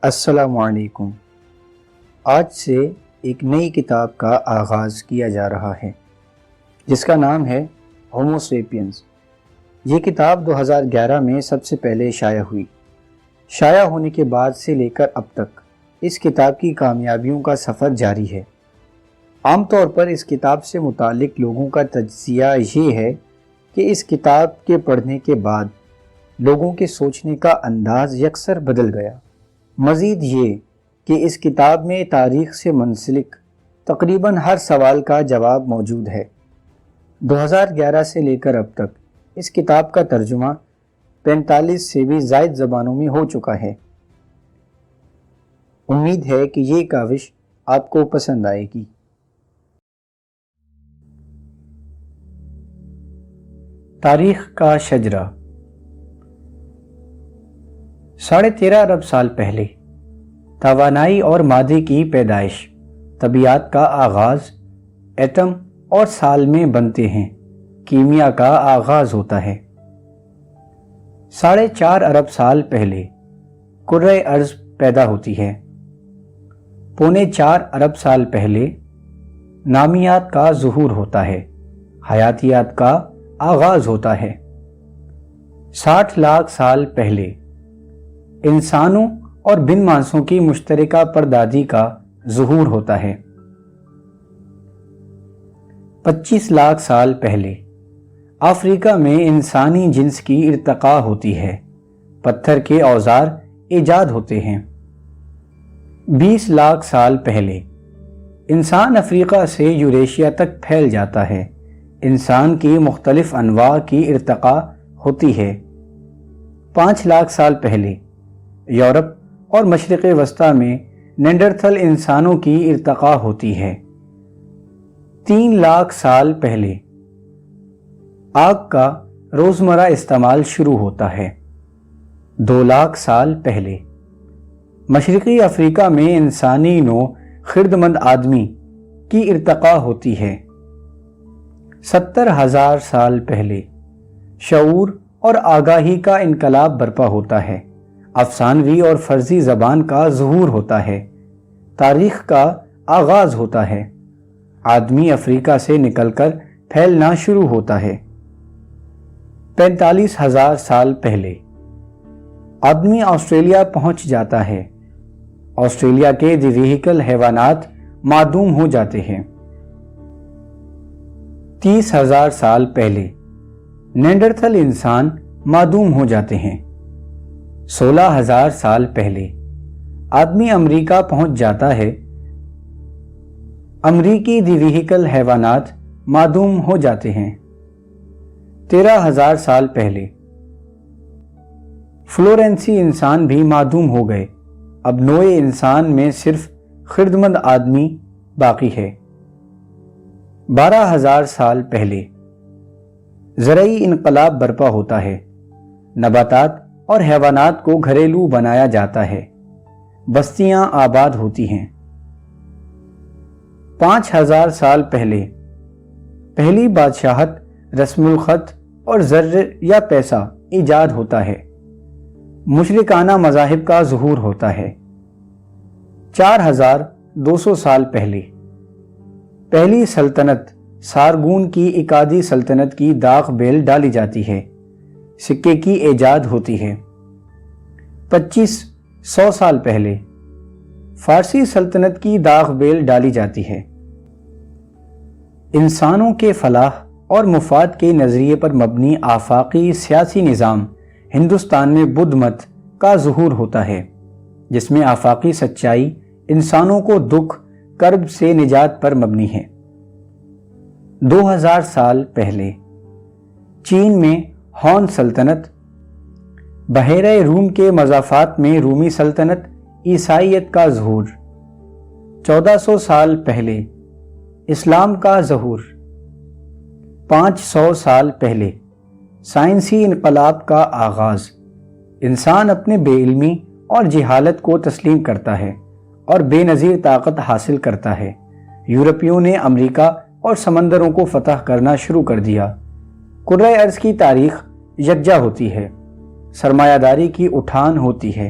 السلام علیکم۔ آج سے ایک نئی کتاب کا آغاز کیا جا رہا ہے جس کا نام ہے ہومو سیپینز۔ یہ کتاب 2011 میں سب سے پہلے شائع ہوئی۔ شائع ہونے کے بعد سے لے کر اب تک اس کتاب کی کامیابیوں کا سفر جاری ہے۔ عام طور پر اس کتاب سے متعلق لوگوں کا تجزیہ یہ ہے کہ اس کتاب کے پڑھنے کے بعد لوگوں کے سوچنے کا انداز یکسر بدل گیا۔ مزید یہ کہ اس کتاب میں تاریخ سے منسلک تقریباً ہر سوال کا جواب موجود ہے۔ 2011 سے لے کر اب تک اس کتاب کا ترجمہ 45 سے بھی زائد زبانوں میں ہو چکا ہے۔ امید ہے کہ یہ کاوش آپ کو پسند آئے گی۔ تاریخ کا شجرہ۔ 13.5 ارب سال پہلے توانائی اور مادے کی پیدائش، طبیعت کا آغاز ایٹم اور سال میں بنتے ہیں، کیمیا کا آغاز ہوتا ہے۔ 4.5 ارب سال پہلے کرۂ ارض پیدا ہوتی ہے۔ 4.25 ارب سال پہلے نامیات کا ظہور ہوتا ہے، حیاتیات کا آغاز ہوتا ہے۔ 60 لاکھ سال پہلے انسانوں اور بن مانسوں کی مشترکہ پردادی کا ظہور ہوتا ہے۔ 25 لاکھ سال پہلے افریقہ میں انسانی جنس کی ارتقاء ہوتی ہے، پتھر کے اوزار ایجاد ہوتے ہیں۔ 20 لاکھ سال پہلے انسان افریقہ سے یوریشیا تک پھیل جاتا ہے، انسان کی مختلف انواع کی ارتقاء ہوتی ہے۔ 5 لاکھ سال پہلے یورپ اور مشرق وسطیٰ میں نینڈرتھل انسانوں کی ارتقاء ہوتی ہے۔ 3 لاکھ سال پہلے آگ کا روزمرہ استعمال شروع ہوتا ہے۔ 2 لاکھ سال پہلے مشرقی افریقہ میں انسانی نوع خردمند آدمی کی ارتقاء ہوتی ہے۔ 70,000 سال پہلے شعور اور آگاہی کا انقلاب برپا ہوتا ہے، افسانوی اور فرضی زبان کا ظہور ہوتا ہے، تاریخ کا آغاز ہوتا ہے، آدمی افریقہ سے نکل کر پھیلنا شروع ہوتا ہے۔ 45,000 سال پہلے آدمی آسٹریلیا پہنچ جاتا ہے، آسٹریلیا کے دیویہیکل حیوانات معدوم ہو جاتے ہیں۔ 30,000 سال پہلے نینڈرتھل انسان معدوم ہو جاتے ہیں۔ 16,000 سال پہلے آدمی امریکہ پہنچ جاتا ہے، امریکی دیویہیکل حیوانات معدوم ہو جاتے ہیں۔ 13,000 سال پہلے فلورینسی انسان بھی معدوم ہو گئے، اب نوع انسان میں صرف خردمند آدمی باقی ہے۔ 12,000 سال پہلے زرعی انقلاب برپا ہوتا ہے، نباتات اور حیوانات کو گھریلو بنایا جاتا ہے، بستیاں آباد ہوتی ہیں۔ 5,000 سال پہلے پہلی بادشاہت، رسم الخط اور زر یا پیسہ ایجاد ہوتا ہے، مشرکانہ مذاہب کا ظہور ہوتا ہے۔ 4,200 سال پہلے پہلی سلطنت سارگون کی اکادی سلطنت کی داغ بیل ڈالی جاتی ہے، سکے کی ایجاد ہوتی ہے۔ 2500 سال پہلے فارسی سلطنت کی داغ بیل ڈالی جاتی ہے۔ انسانوں کے فلاح اور مفاد کے نظریے پر مبنی آفاقی سیاسی نظام ہندوستان میں بدھ مت کا ظہور ہوتا ہے، جس میں آفاقی سچائی انسانوں کو دکھ کرب سے نجات پر مبنی ہے۔ 2000 سال پہلے چین میں ہون سلطنت، بحیرہ روم کے مضافات میں رومی سلطنت، عیسائیت کا ظہور۔ 1400 سال پہلے اسلام کا ظہور۔ 500 سال پہلے سائنسی انقلاب کا آغاز، انسان اپنے بے علمی اور جہالت کو تسلیم کرتا ہے اور بے نظیر طاقت حاصل کرتا ہے۔ یورپیوں نے امریکہ اور سمندروں کو فتح کرنا شروع کر دیا۔ کرۂ ارض کی تاریخ یکجا ہوتی ہے، سرمایہ داری کی اٹھان ہوتی ہے۔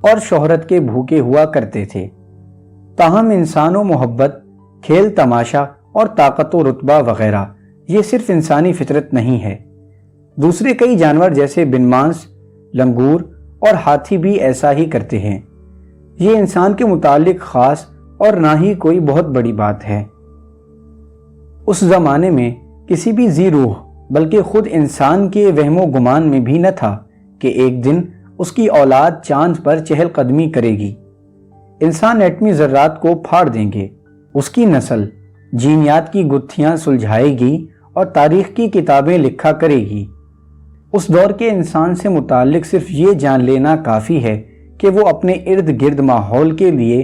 اور شہرت کے بھوکے ہوا کرتے تھے۔ تاہم انسان و محبت، کھیل تماشا اور طاقت و رتبہ وغیرہ یہ صرف انسانی فطرت نہیں ہے۔ دوسرے کئی جانور جیسے بن ماس، لنگور اور ہاتھی بھی ایسا ہی کرتے ہیں۔ یہ انسان کے متعلق خاص اور نہ ہی کوئی بہت بڑی بات ہے۔ اس زمانے میں کسی بھی ذی روح بلکہ خود انسان کے وہم و گمان میں بھی نہ تھا کہ ایک دن اس کی اولاد چاند پر چہل قدمی کرے گی۔ انسان ایٹمی ذرات کو پھاڑ دیں گے، اس کی نسل جینیات کی گتھیاں سلجھائے گی اور تاریخ کی کتابیں لکھا کرے گی۔ اس دور کے انسان سے متعلق صرف یہ جان لینا کافی ہے کہ وہ اپنے ارد گرد ماحول کے لیے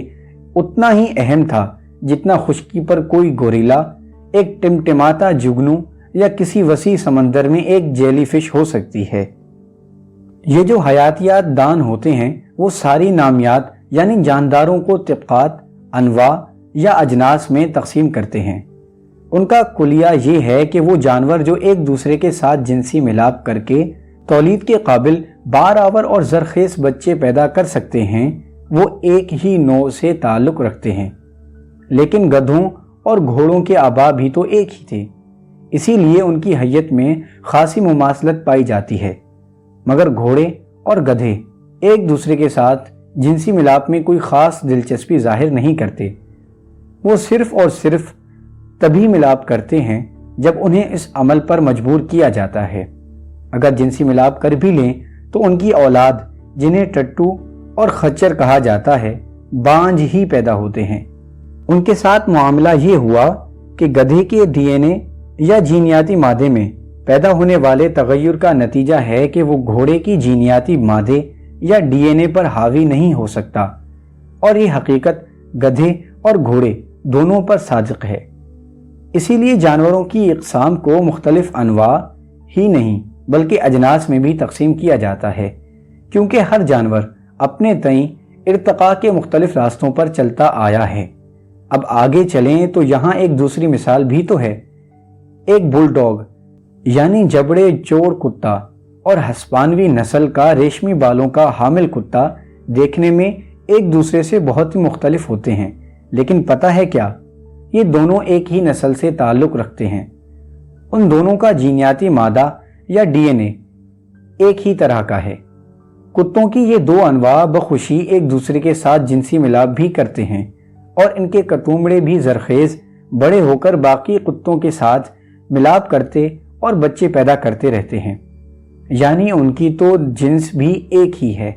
اتنا ہی اہم تھا جتنا خشکی پر کوئی گوریلا، ایک ٹمٹماتا جگنو یا کسی وسیع سمندر میں ایک جیلی فش ہو سکتی ہے۔ یہ جو حیاتیات دان ہوتے ہیں وہ ساری نامیات یعنی جانداروں کو طبقات، انواع یا اجناس میں تقسیم کرتے ہیں۔ ان کا کلیہ یہ ہے کہ وہ جانور جو ایک دوسرے کے ساتھ جنسی ملاپ کر کے تولید کے قابل بارآور اور زرخیز بچے پیدا کر سکتے ہیں وہ ایک ہی نوع سے تعلق رکھتے ہیں۔ لیکن گدھوں اور گھوڑوں کے آبا بھی تو ایک ہی تھے، اسی لیے ان کی حیت میں خاصی مماثلت پائی جاتی ہے۔ مگر گھوڑے اور گدھے ایک دوسرے کے ساتھ جنسی ملاپ میں کوئی خاص دلچسپی ظاہر نہیں کرتے۔ وہ صرف اور صرف تبھی ملاپ کرتے ہیں جب انہیں اس عمل پر مجبور کیا جاتا ہے۔ اگر جنسی ملاپ کر بھی لیں تو ان کی اولاد، جنہیں ٹٹو اور خچر کہا جاتا ہے، بانجھ ہی پیدا ہوتے ہیں۔ ان کے ساتھ معاملہ یہ ہوا کہ گدھے کے ڈی این اے یا جینیاتی مادے میں پیدا ہونے والے تغیر کا نتیجہ ہے کہ وہ گھوڑے کی جینیاتی مادے یا ڈی این اے پر حاوی نہیں ہو سکتا، اور یہ حقیقت گدھے اور گھوڑے دونوں پر صادق ہے۔ اسی لیے جانوروں کی اقسام کو مختلف انواع ہی نہیں بلکہ اجناس میں بھی تقسیم کیا جاتا ہے، کیونکہ ہر جانور اپنے تئیں ارتقاء کے مختلف راستوں پر چلتا آیا ہے۔ اب آگے چلیں تو یہاں ایک دوسری مثال بھی تو ہے۔ ایک بل ڈاگ یعنی جبڑے چور کتا اور ہسپانوی نسل کا ریشمی بالوں کا حامل کتا دیکھنے میں ایک دوسرے سے بہت ہی مختلف ہوتے ہیں، لیکن پتہ ہے کیا؟ یہ دونوں ایک ہی نسل سے تعلق رکھتے ہیں۔ ان دونوں کا جینیاتی مادہ یا ڈی این اے ایک ہی طرح کا ہے۔ کتوں کی یہ دو انواع بخوشی ایک دوسرے کے ساتھ جنسی ملاپ بھی کرتے ہیں، اور ان کے کٹومڑے بھی زرخیز بڑے ہو کر باقی کتوں کے ساتھ ملاپ کرتے اور بچے پیدا کرتے رہتے ہیں، یعنی ان کی تو جنس بھی ایک ہی ہے۔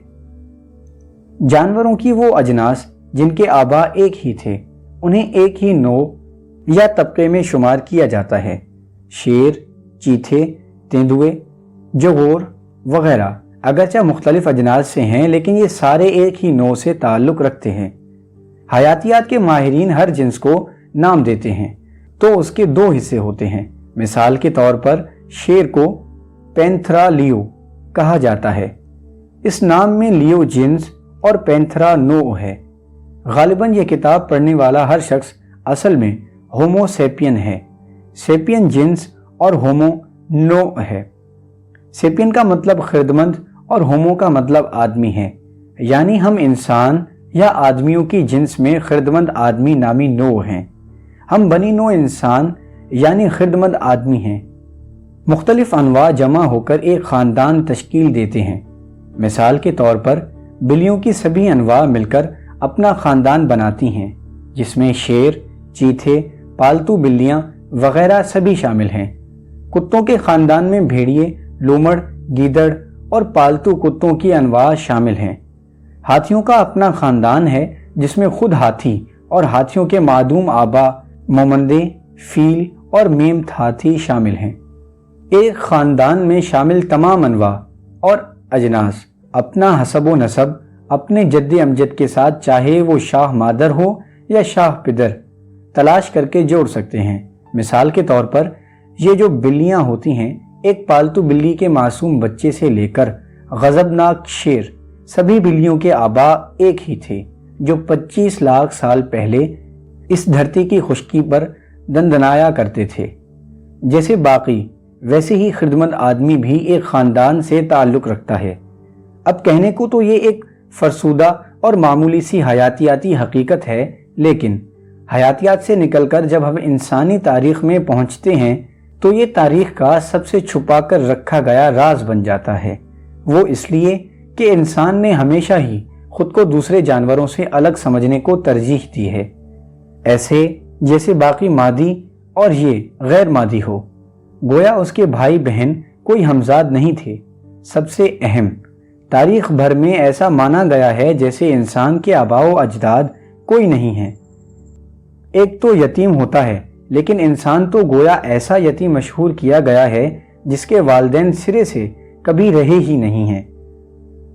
جانوروں کی وہ اجناس جن کے آبا ایک ہی تھے انہیں ایک ہی نوع یا طبقے میں شمار کیا جاتا ہے۔ شیر، چیتے، تیندوے، جگور وغیرہ اگرچہ مختلف اجناس سے ہیں لیکن یہ سارے ایک ہی نوع سے تعلق رکھتے ہیں۔ حیاتیات کے ماہرین ہر جنس کو نام دیتے ہیں تو اس کے دو حصے ہوتے ہیں۔ مثال کے طور پر شیر کو پینتھرا لیو کہا جاتا ہے۔ اس نام میں لیو جنس اور پینتھرا نوع ہے۔ غالباً یہ کتاب پڑھنے والا ہر شخص اصل میں ہومو سیپین ہے۔ سیپین جنس اور ہومو نوع ہے۔ سیپین کا مطلب خردمند اور ہومو کا مطلب آدمی ہے، یعنی ہم انسان یا آدمیوں کی جنس میں خردمند آدمی نامی نوع ہیں۔ ہم بنی نوع انسان یعنی خردمند آدمی ہیں۔ مختلف انواع جمع ہو کر ایک خاندان تشکیل دیتے ہیں۔ مثال کے طور پر بلیوں کی سبھی انواع مل کر اپنا خاندان بناتی ہیں، جس میں شیر، چیتے، پالتو بلیاں وغیرہ سبھی شامل ہیں۔ کتوں کے خاندان میں بھیڑیے، لومڑ، گیدڑ اور پالتو کتوں کی انواع شامل ہیں۔ ہاتھیوں کا اپنا خاندان ہے جس میں خود ہاتھی اور ہاتھیوں کے معدوم آبا مومندے، فیل اور میمت ہاتھی شامل ہیں۔ ایک خاندان میں شامل تمام انواع اور اجناس اپنا حسب و نسب اپنے جد امجد کے ساتھ چاہے وہ شاہ مادر ہو یا شاہ پدر تلاش کر کے جوڑ سکتے ہیں۔ مثال کے طور پر یہ جو بلیاں ہوتی ہیں، ایک پالتو بلی کے معصوم بچے سے لے کر غضبناک شیر، سبھی بلیوں کے آبا ایک ہی تھے جو 25 لاکھ سال پہلے اس دھرتی کی خشکی پر دندنایا کرتے تھے۔ جیسے باقی ویسے ہی خردمند آدمی بھی ایک خاندان سے تعلق رکھتا ہے۔ اب کہنے کو تو یہ ایک فرسودہ اور معمولی سی حیاتیاتی حقیقت ہے، لیکن حیاتیات سے نکل کر جب ہم انسانی تاریخ میں پہنچتے ہیں تو یہ تاریخ کا سب سے چھپا کر رکھا گیا راز بن جاتا ہے۔ وہ اس لیے کہ انسان نے ہمیشہ ہی خود کو دوسرے جانوروں سے الگ سمجھنے کو ترجیح دی ہے، ایسے جیسے باقی مادی اور یہ غیر مادی ہو، گویا اس کے بھائی بہن کوئی ہمزاد نہیں تھے۔ سب سے اہم، تاریخ بھر میں ایسا مانا گیا ہے جیسے انسان کے آباء و اجداد کوئی نہیں ہیں، ایک تو یتیم ہوتا ہے، لیکن انسان تو گویا ایسا یتیم مشہور کیا گیا ہے جس کے والدین سرے سے کبھی رہے ہی نہیں ہیں۔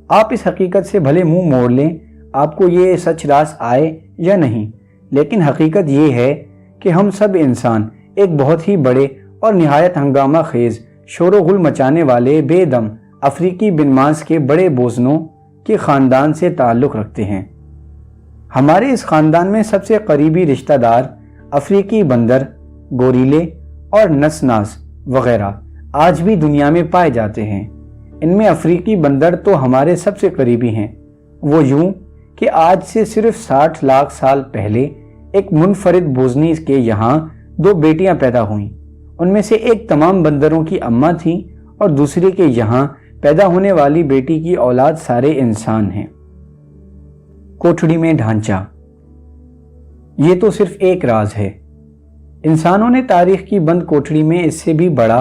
آپ اس حقیقت سے بھلے منہ موڑ لیں، آپ کو یہ سچ راس آئے یا نہیں، لیکن حقیقت یہ ہے کہ ہم سب انسان ایک بہت ہی بڑے اور نہایت ہنگامہ خیز شور و غل مچانے والے بے دم افریقی بن ماس کے بڑے بوزنوں کے خاندان سے تعلق رکھتے ہیں۔ ہمارے اس خاندان میں سب سے قریبی رشتہ دار افریقی بندر، گوریلے اور نسناس وغیرہ آج بھی دنیا میں پائے جاتے ہیں۔ ان میں افریقی بندر تو ہمارے سب سے قریبی ہیں، وہ یوں کہ آج سے صرف 60 لاکھ سال پہلے ایک منفرد بوزنی کے یہاں 2 بیٹیاں پیدا ہوئیں۔ ان میں سے ایک تمام بندروں کی اماں تھی اور دوسری کے یہاں پیدا ہونے والی بیٹی کی اولاد سارے انسان ہیں۔ کوٹھڑی میں ڈھانچہ، یہ تو صرف ایک راز ہے۔ انسانوں نے تاریخ کی بند کوٹھڑی میں اس سے بھی بڑا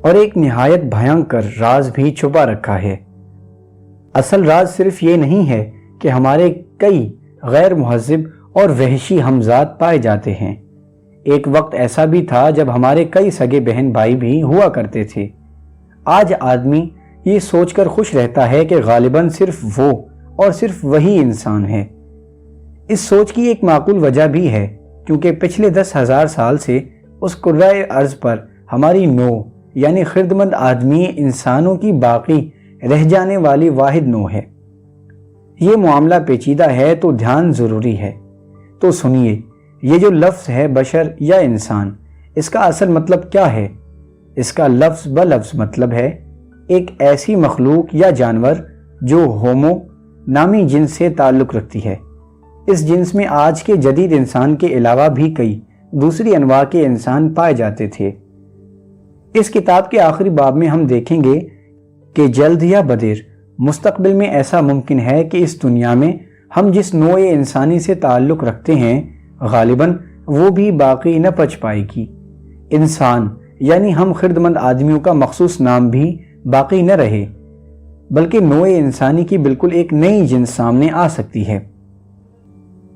اور ایک نہایت بھیانکر راز بھی چھپا رکھا ہے۔ اصل راز صرف یہ نہیں ہے کہ ہمارے کئی غیر مہذب اور وحشی ہمزاد پائے جاتے ہیں۔ ایک وقت ایسا بھی تھا جب ہمارے کئی سگے بہن بھائی بھی ہوا کرتے تھے۔ آج آدمی یہ سوچ کر خوش رہتا ہے کہ غالباً صرف وہ اور صرف وہی انسان ہے۔ اس سوچ کی ایک معقول وجہ بھی ہے، کیونکہ پچھلے 10,000 سال سے اس کرۂ ارض پر ہماری نو یعنی خردمند آدمی انسانوں کی باقی رہ جانے والی واحد نو ہے۔ یہ معاملہ پیچیدہ ہے تو دھیان ضروری ہے۔ تو سنیے، یہ جو لفظ ہے بشر یا انسان، اس کا اصل مطلب کیا ہے؟ اس کا لفظ بلفظ مطلب ہے ایک ایسی مخلوق یا جانور جو ہومو نامی جنس سے تعلق رکھتی ہے۔ اس جنس میں آج کے جدید انسان کے علاوہ بھی کئی دوسری انواع کے انسان پائے جاتے تھے۔ اس کتاب کے آخری باب میں ہم دیکھیں گے کہ جلد یا بدیر مستقبل میں ایسا ممکن ہے کہ اس دنیا میں ہم جس نوع انسانی سے تعلق رکھتے ہیں غالباً وہ بھی باقی نہ پچ پائے گی۔ انسان یعنی ہم خردمند آدمیوں کا مخصوص نام بھی باقی نہ رہے، بلکہ نوع انسانی کی بالکل ایک نئی جنس سامنے آ سکتی ہے۔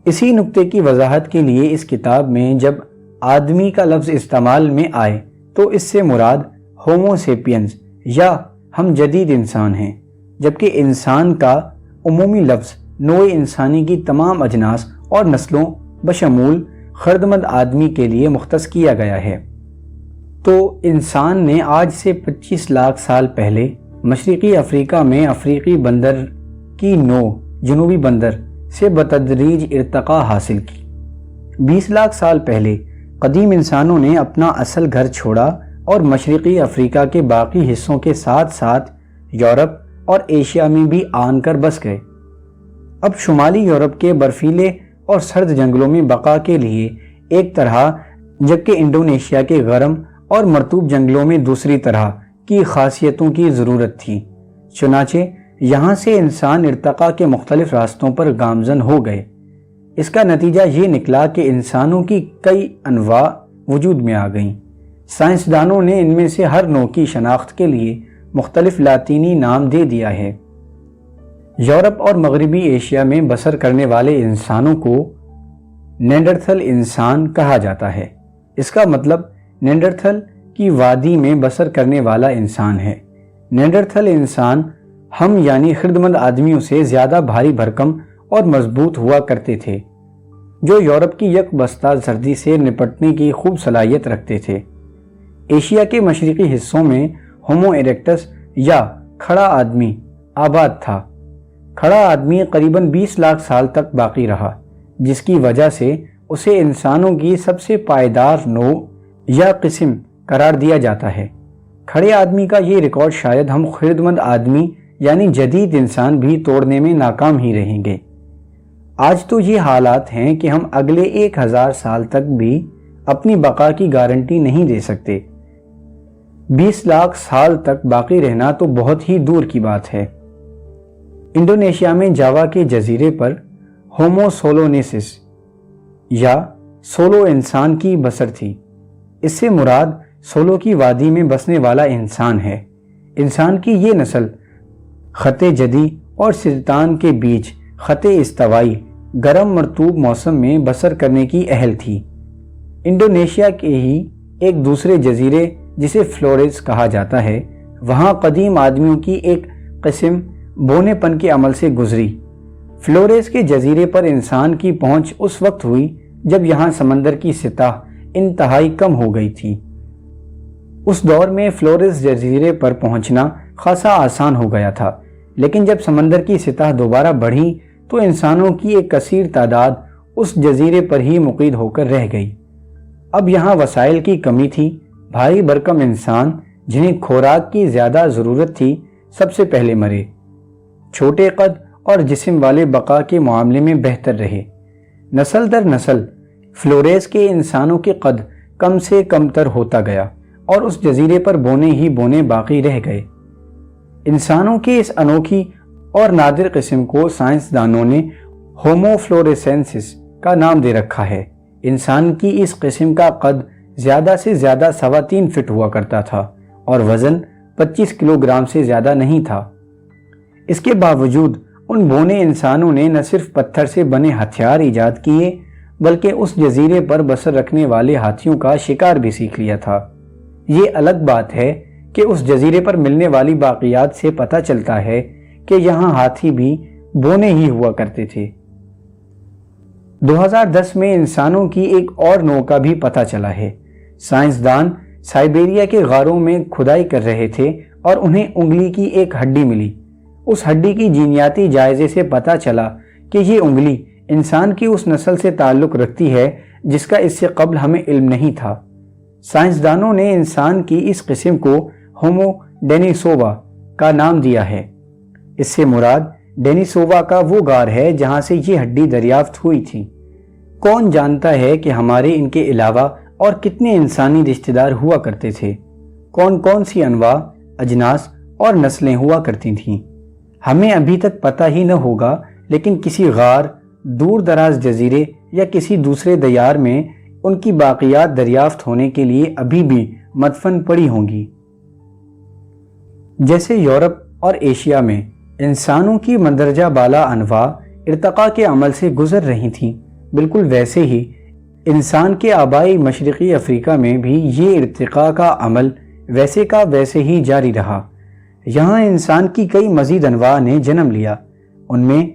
اسی نقطے کی وضاحت کے لیے اس کتاب میں جب آدمی کا لفظ استعمال میں آئے تو اس سے مراد ہومو سیپینز یا ہم جدید انسان ہیں، جبکہ انسان کا عمومی لفظ نوع انسانی کی تمام اجناس اور نسلوں بشمول خردمند آدمی کے لیے مختص کیا گیا ہے۔ تو انسان نے آج سے 25 لاکھ سال پہلے مشرقی افریقہ میں افریقی بندر کی نو جنوبی بندر سے بتدریج ارتقاء حاصل کی۔ 20 لاکھ سال پہلے قدیم انسانوں نے اپنا اصل گھر چھوڑا اور مشرقی افریقہ کے باقی حصوں کے ساتھ ساتھ یورپ اور ایشیا میں بھی آن کر بس گئے۔ اب شمالی یورپ کے برفیلے اور سرد جنگلوں میں بقا کے لیے ایک طرح، جبکہ انڈونیشیا کے گرم اور مرطوب جنگلوں میں دوسری طرح کی خاصیتوں کی ضرورت تھی۔ چنانچہ یہاں سے انسان ارتقاء کے مختلف راستوں پر گامزن ہو گئے۔ اس کا نتیجہ یہ نکلا کہ انسانوں کی کئی انواع وجود میں آ گئیں۔ سائنسدانوں نے ان میں سے ہر نوع کی شناخت کے لیے مختلف لاطینی نام دے دیا ہے۔ یورپ اور مغربی ایشیا میں بسر کرنے والے انسانوں کو نینڈرتھل انسان کہا جاتا ہے۔ اس کا مطلب نینڈرتھل کی وادی میں بسر کرنے والا انسان ہے۔ نینڈرتھل انسان ہم یعنی خردمند آدمیوں سے زیادہ بھاری بھرکم اور مضبوط ہوا کرتے تھے، جو یورپ کی یک بستہ سردی سے نپٹنے کی خوب صلاحیت رکھتے تھے۔ ایشیا کے مشرقی حصوں میں ہومو ایریکٹس یا کھڑا آدمی آباد تھا۔ کھڑا آدمی قریباً 20 لاکھ سال تک باقی رہا، جس کی وجہ سے اسے انسانوں کی سب سے پائیدار نوع یا قسم قرار دیا جاتا ہے۔ کھڑے آدمی کا یہ ریکارڈ شاید ہم خردمند آدمی یعنی جدید انسان بھی توڑنے میں ناکام ہی رہیں گے۔ آج تو یہ حالات ہیں کہ ہم اگلے 1000 سال تک بھی اپنی بقا کی گارنٹی نہیں دے سکتے۔ 20 لاکھ سال تک باقی رہنا تو بہت ہی دور کی بات ہے۔ انڈونیشیا میں جاوا کے جزیرے پر ہومو سولونیسس یا سولو انسان کی بسر تھی۔ اس سے مراد سولو کی وادی میں بسنے والا انسان ہے۔ انسان کی یہ نسل خط جدی اور سرطان کے بیچ خط استوائی گرم مرطوب موسم میں بسر کرنے کی اہل تھی۔ انڈونیشیا کے ہی ایک دوسرے جزیرے جسے فلورس کہا جاتا ہے، وہاں قدیم آدمیوں کی ایک قسم بونے پن کے عمل سے گزری۔ فلورس کے جزیرے پر انسان کی پہنچ اس وقت ہوئی جب یہاں سمندر کی سطح انتہائی کم ہو گئی تھی۔ اس دور میں فلورس جزیرے پر پہنچنا خاصا آسان ہو گیا تھا، لیکن جب سمندر کی سطح دوبارہ بڑھی تو انسانوں کی ایک کثیر تعداد اس جزیرے پر ہی مقید ہو کر رہ گئی۔ اب یہاں وسائل کی کمی تھی۔ بھاری بھرکم انسان جنہیں خوراک کی زیادہ ضرورت تھی سب سے پہلے مرے۔ چھوٹے قد اور جسم والے بقا کے معاملے میں بہتر رہے۔ نسل در نسل فلورس کے انسانوں کے قد کم سے کم تر ہوتا گیا اور اس جزیرے پر بونے ہی بونے باقی رہ گئے۔ انسانوں کی اس انوکھی اور نادر قسم کو سائنسدانوں نے ہومو فلوریسنسس کا نام دے رکھا ہے۔ انسان کی اس قسم کا قد زیادہ سے زیادہ 3.25 فٹ ہوا کرتا تھا اور وزن 25 کلو گرام سے زیادہ نہیں تھا۔ اس کے باوجود ان بونے انسانوں نے نہ صرف پتھر سے بنے ہتھیار ایجاد کیے بلکہ اس جزیرے پر بسر رکھنے والے ہاتھیوں کا شکار بھی سیکھ لیا تھا۔ یہ الگ بات ہے کہ اس جزیرے پر ملنے والی باقیات سے پتہ چلتا ہے کہ یہاں ہاتھی بھی بونے ہی ہوا کرتے تھے۔ 2010 میں انسانوں کی ایک اور نوع کا بھی پتہ چلا ہے۔ سائنسدان سائبیریا کے غاروں میں کھدائی کر رہے تھے اور انہیں انگلی کی ایک ہڈی ملی۔ اس ہڈی کی جینیاتی جائزے سے پتہ چلا کہ یہ انگلی انسان کی اس نسل سے تعلق رکھتی ہے جس کا اس سے قبل ہمیں علم نہیں تھا۔ سائنسدانوں نے انسان کی اس قسم کو ہومو ڈینیسووا کا نام دیا ہے۔ اس سے مراد ڈینیسووا کا وہ غار ہے جہاں سے یہ ہڈی دریافت ہوئی تھی۔ کون جانتا ہے کہ ہمارے ان کے علاوہ اور کتنے انسانی رشتہ دار ہوا کرتے تھے، کون کون سی انواع، اجناس اور نسلیں ہوا کرتی تھیں۔ ہمیں ابھی تک پتہ ہی نہ ہوگا، لیکن کسی غار، دور دراز جزیرے یا کسی دوسرے دیار میں ان کی باقیات دریافت ہونے کے لیے ابھی بھی مدفن پڑی ہوں گی۔ جیسے یورپ اور ایشیا میں انسانوں کی مندرجہ بالا انواع ارتقاء کے عمل سے گزر رہی تھیں، بالکل ویسے ہی انسان کے آبائی مشرقی افریقہ میں بھی یہ ارتقاء کا عمل ویسے کا ویسے ہی جاری رہا۔ یہاں انسان کی کئی مزید انواع نے جنم لیا۔ ان میں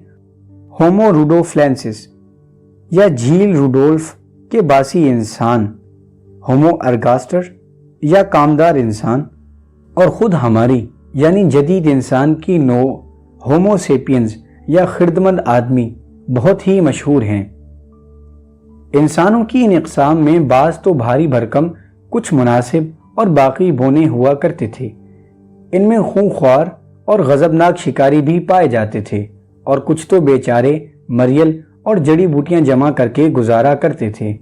ہومو روڈوفلینسس یا جھیل روڈولف کے باسی انسان، ہومو ارگاسٹر یا کامدار انسان، اور خود ہماری یعنی جدید انسان کی نوع ہومو سیپینز یا خردمند آدمی بہت ہی مشہور ہیں۔ انسانوں کی ان اقسام میں بعض تو بھاری بھرکم، کچھ مناسب اور باقی بونے ہوا کرتے تھے۔ ان میں خونخوار اور غضبناک شکاری بھی پائے جاتے تھے اور کچھ تو بیچارے مریل اور جڑی بوٹیاں جمع کر کے گزارا کرتے تھے۔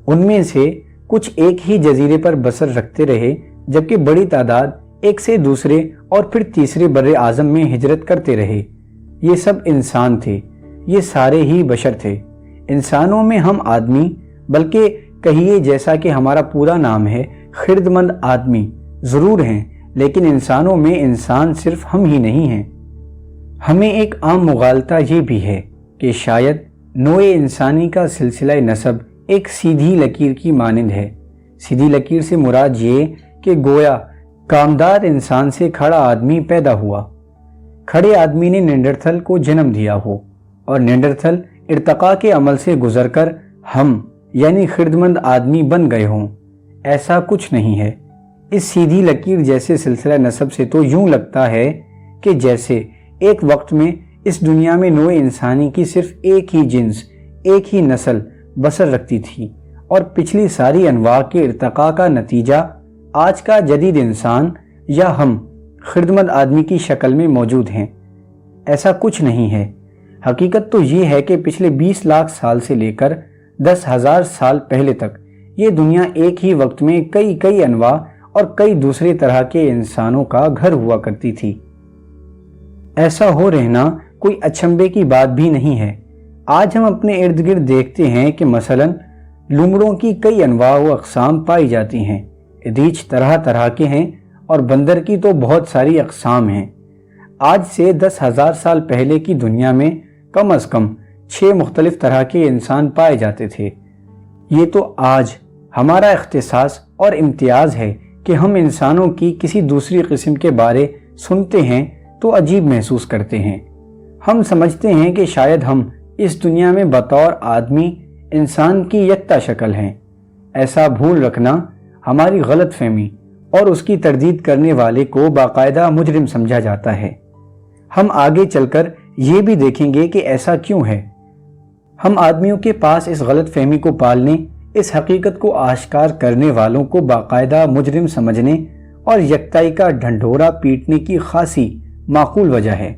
ان میں سے کچھ ایک ہی جزیرے پر بسر رکھتے رہے، جبکہ بڑی تعداد ایک سے دوسرے اور پھر تیسرے بر اعظم میں ہجرت کرتے رہے۔ یہ سب انسان تھے، یہ سارے ہی بشر تھے۔ انسانوں میں ہم آدمی، بلکہ کہیے جیسا کہ ہمارا پورا نام ہے، خردمند آدمی ضرور ہیں، لیکن انسانوں میں انسان صرف ہم ہی نہیں ہیں۔ ہمیں ایک عام مغالطہ یہ بھی ہے کہ شاید نوع انسانی کا سلسلہ نسب ایک سیدھی لکیر کی مانند ہے۔ سیدھی لکیر سے مراد یہ کہ گویا کامدار انسان سے کھڑا آدمی پیدا ہوا، کھڑے آدمی نے نینڈرتھل کو جنم دیا ہو اور نینڈرتھل ارتقاء کے عمل سے گزر کر ہم یعنی خردمند آدمی بن گئے ہوں۔ ایسا کچھ نہیں ہے۔ اس سیدھی لکیر جیسے سلسلہ نسب سے تو یوں لگتا ہے کہ جیسے ایک وقت میں اس دنیا میں نوع انسانی کی صرف ایک ہی جنس، ایک ہی نسل بسر رکھتی تھی اور پچھلی ساری انواع کے ارتقاء کا نتیجہ آج کا جدید انسان یا ہم خردمند آدمی کی شکل میں موجود ہیں۔ ایسا کچھ نہیں ہے۔ حقیقت تو یہ ہے کہ پچھلے 20 لاکھ سال سے لے کر 10,000 سال پہلے تک یہ دنیا ایک ہی وقت میں کئی انواع اور کئی دوسرے طرح کے انسانوں کا گھر ہوا کرتی تھی۔ ایسا ہو رہنا کوئی اچنبھے کی بات بھی نہیں ہے۔ آج ہم اپنے ارد گرد دیکھتے ہیں کہ مثلاً لومڑوں کی کئی انواع و اقسام پائی جاتی ہیں، ریچھ طرح طرح کے ہیں، اور بندر کی تو بہت ساری اقسام ہیں۔ آج سے 10,000 سال پہلے کی دنیا میں کم از کم 6 مختلف طرح کے انسان پائے جاتے تھے۔ یہ تو آج ہمارا اختصاص اور امتیاز ہے کہ ہم انسانوں کی کسی دوسری قسم کے بارے سنتے ہیں تو عجیب محسوس کرتے ہیں۔ ہم سمجھتے ہیں کہ شاید ہم اس دنیا میں بطور آدمی انسان کی یکتا شکل ہیں۔ ایسا بھول رکھنا ہماری غلط فہمی اور اس کی تردید کرنے والے کو باقاعدہ مجرم سمجھا جاتا ہے۔ ہم آگے چل کر یہ بھی دیکھیں گے کہ ایسا کیوں ہے۔ ہم آدمیوں کے پاس اس غلط فہمی کو پالنے، اس حقیقت کو آشکار کرنے والوں کو باقاعدہ مجرم سمجھنے اور یکتائی کا ڈھنڈورا پیٹنے کی خاصی معقول وجہ ہے۔